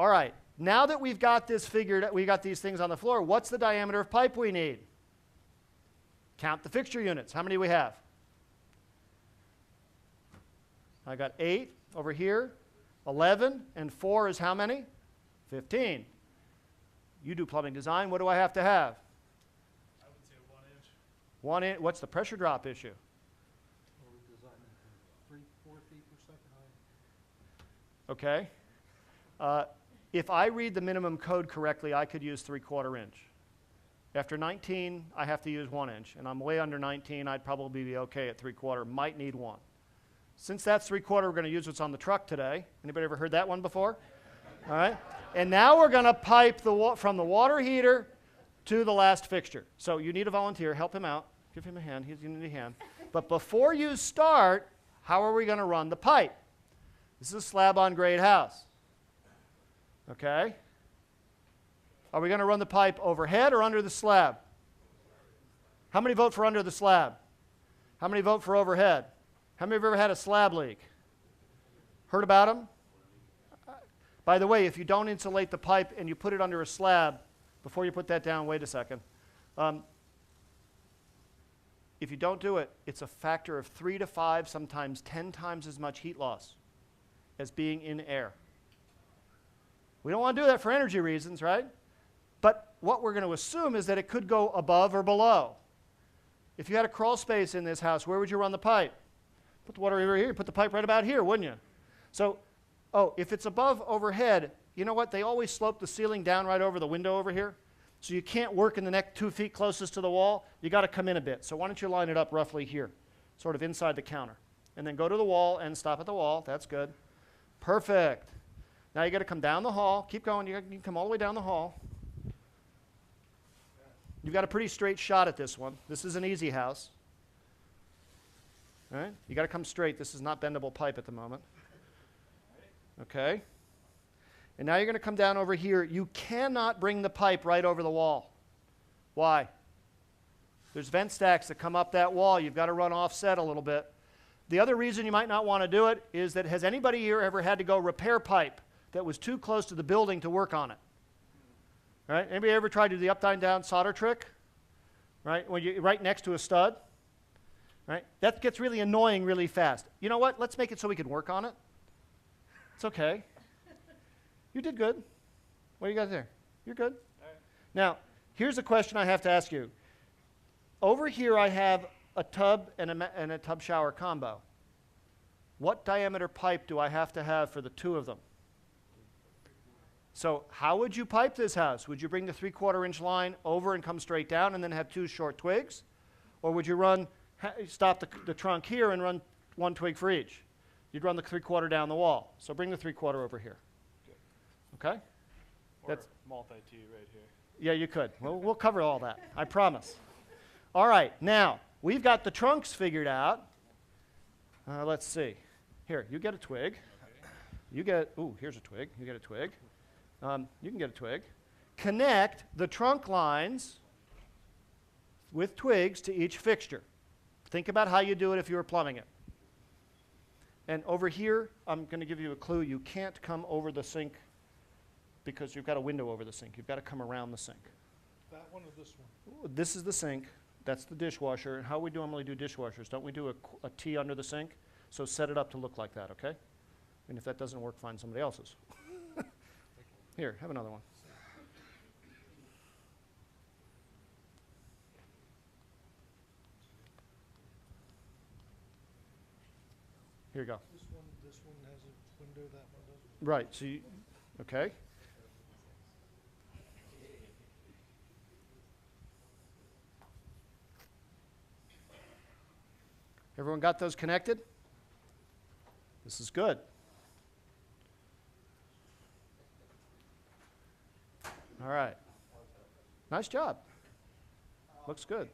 All right. Now that we've got this figured, we got these things on the floor, what's the diameter of pipe we need? Count the fixture units. How many do we have? I got 8 over here, 11, and 4 is how many? 15. You do plumbing design. What do I have to have? I would say 1 inch. 1 inch. What's the pressure drop issue? Well, we designed it 3-4 feet per second high. Okay. If I read the minimum code correctly, I could use 3/4 inch. After 19, I have to use 1 inch, and I'm way under 19. I'd probably be okay at 3/4. Might need 1. Since that's 3/4, we're going to use what's on the truck today. Anybody ever heard that one before? All right. And now we're going to pipe from the water heater to the last fixture. So you need a volunteer. Help him out. Give him a hand. He's going to need a hand. But before you start, how are we going to run the pipe? This is a slab-on-grade house. Okay? Are we going to run the pipe overhead or under the slab? How many vote for under the slab? How many vote for overhead? How many have ever had a slab leak? Heard about them? By the way, if you don't insulate the pipe and you put it under a slab, before you put that down, wait a second. If you don't do it, it's a factor of 3 to 5, sometimes 10 times as much heat loss as being in air. We don't want to do that for energy reasons, right? But what we're going to assume is that it could go above or below. If you had a crawl space in this house, where would you run the pipe? Put the water over here, put the pipe right about here, wouldn't you? So, if it's above overhead, you know what? They always slope the ceiling down right over the window over here. So you can't work in the next 2 feet closest to the wall. You got to come in a bit. So why don't you line it up roughly here, sort of inside the counter. And then go to the wall and stop at the wall. That's good. Perfect. Now you got to come down the hall. Keep going. You can come all the way down the hall. You've got a pretty straight shot at this one. This is an easy house. All right? You got to come straight. This is not bendable pipe at the moment. Okay? And now you're going to come down over here. You cannot bring the pipe right over the wall. Why? There's vent stacks that come up that wall. You've got to run offset a little bit. The other reason you might not want to do it is that has anybody here ever had to go repair pipe that was too close to the building to work on it? All right? Anybody ever tried to do the upside-down solder trick? Right? When you're right next to a stud? Right? That gets really annoying really fast. You know what? Let's make it so we can work on it. It's okay. You did good. What do you got there? You're good. All right. Now, here's a question I have to ask you. Over here I have a tub and a tub shower combo. What diameter pipe do I have to have for the two of them? So how would you pipe this house? Would you bring the 3/4 inch line over and come straight down and then have 2 short twigs? Or would you stop the trunk here and run 1 twig for each? You'd run the 3/4 down the wall. So bring the 3/4 over here. Okay? Or multi-T right here. Yeah, you could. We'll cover all that. I promise. All right. Now, we've got the trunks figured out. Let's see. Here, you get a twig. You get, here's a twig. You get a twig. You can get a twig. Connect the trunk lines with twigs to each fixture. Think about how you do it if you were plumbing it. And over here, I'm going to give you a clue. You can't come over the sink because you've got a window over the sink. You've got to come around the sink. That one or this one? This is the sink. That's the dishwasher. And how we normally do dishwashers, don't we do a T under the sink? So set it up to look like that, okay? And if that doesn't work, find somebody else's. Here, have another one. Here you go. This one has a window, that one doesn't. Right, so you, okay. Everyone got those connected? This is good. All right. Nice job. Looks good.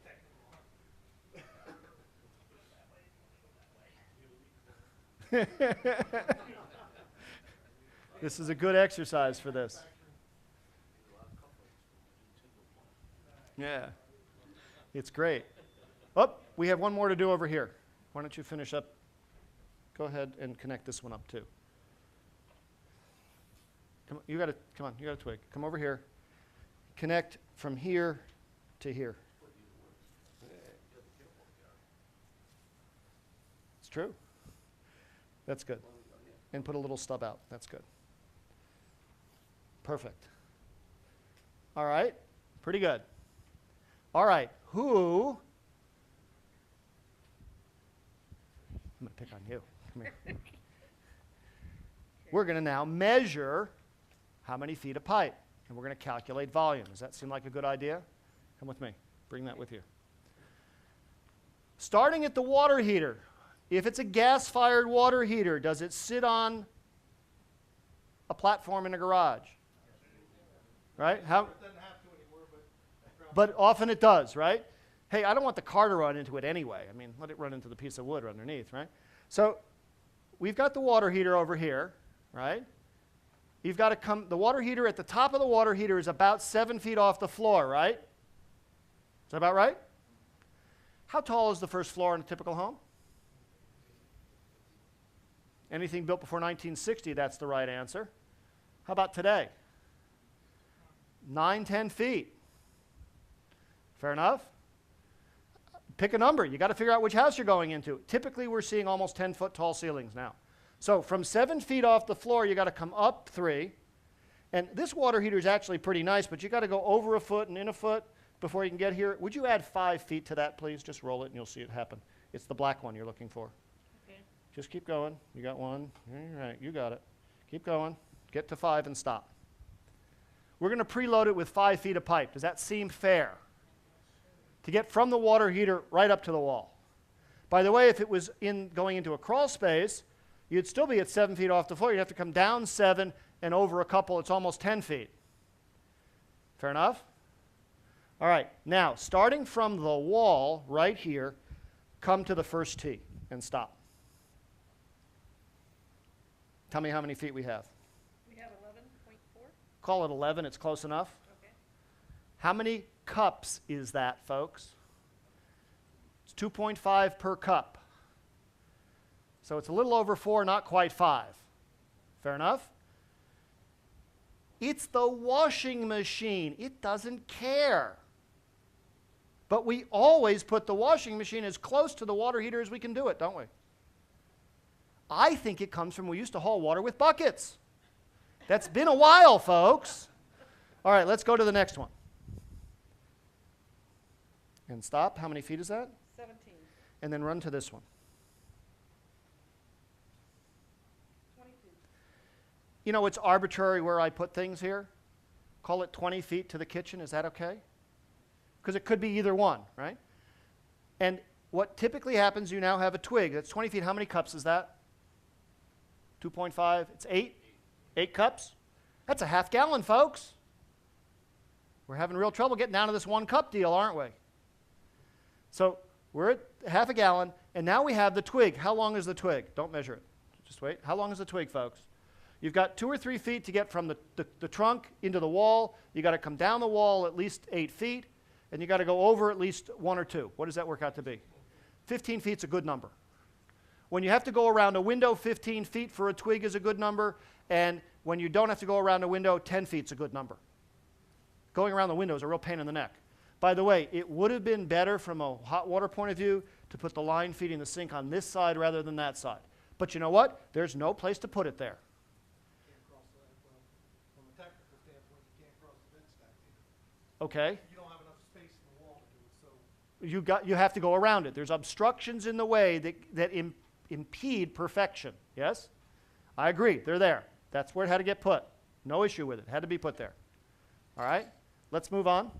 This is a good exercise for this. Yeah. It's great. Oh, we have one more to do over here. Why don't you finish up? Go ahead and connect this one up too. Come on, you got a twig. Come over here. Connect from here to here. It's true. That's good. And put a little stub out. That's good. Perfect. All right. Pretty good. All right. Who? I'm going to pick on you. Come here. We're going to now measure how many feet of pipe, and we're going to calculate volume. Does that seem like a good idea? Come with me. Bring that with you. Starting at the water heater. If it's a gas-fired water heater, does it sit on a platform in a garage? Right? How? It doesn't have to anymore, But often it does, right? Hey, I don't want the car to run into it anyway. I mean, let it run into the piece of wood underneath, right? So we've got the water heater over here, right? You've got to come, the water heater at the top of the water heater is about 7 feet off the floor, right? Is that about right? How tall is the first floor in a typical home? Anything built before 1960, that's the right answer. How about today? 9, 10 feet. Fair enough? Pick a number. You got to figure out which house you're going into. Typically, we're seeing almost 10-foot tall ceilings now. So from 7 feet off the floor, you got to come up 3. And this water heater is actually pretty nice, but you got to go over a foot and in a foot before you can get here. Would you add 5 feet to that, please? Just roll it and you'll see it happen. It's the black one you're looking for. Okay. Just keep going. You got 1. All right, you got it. Keep going. Get to 5 and stop. We're going to preload it with 5 feet of pipe. Does that seem fair? To get from the water heater right up to the wall. By the way, if it was going into a crawl space, you'd still be at 7 feet off the floor. You'd have to come down 7 and over a couple. It's almost 10 feet. Fair enough? All right. Now, starting from the wall right here, come to the first tee and stop. Tell me how many feet we have. We have 11.4. Call it 11. It's close enough. Okay. How many cups is that, folks? It's 2.5 per cup. So it's a little over 4, not quite 5. Fair enough? It's the washing machine. It doesn't care. But we always put the washing machine as close to the water heater as we can do it, don't we? I think it comes from we used to haul water with buckets. That's been a while, folks. All right, let's go to the next one. And stop. How many feet is that? 17. And then run to this one. 22. You know, it's arbitrary where I put things here. Call it 20 feet to the kitchen. Is that okay? Because it could be either one, right? And what typically happens, you now have a twig. That's 20 feet. How many cups is that? 2.5. It's 8. 8 cups. That's a half gallon, folks. We're having real trouble getting down to this 1 cup deal, aren't we? So we're at half a gallon, and now we have the twig. How long is the twig? Don't measure it. Just wait. How long is the twig, folks? You've got 2 or 3 feet to get from the trunk into the wall. You got to come down the wall at least 8 feet, and you got to go over at least 1 or 2. What does that work out to be? 15 feet is a good number. When you have to go around a window, 15 feet for a twig is a good number, and when you don't have to go around a window, 10 feet is a good number. Going around the window is a real pain in the neck. By the way, it would have been better from a hot water point of view to put the line feeding the sink on this side rather than that side. But you know what? There's no place to put it there. Can't cross that. Well, from a technical standpoint, you can't cross the vent stack either. Okay? You don't have enough space in the wall to do it, so. You have to go around it. There's obstructions in the way that impede perfection. Yes? I agree. They're there. That's where it had to get put. No issue with it. It had to be put there. All right? Let's move on.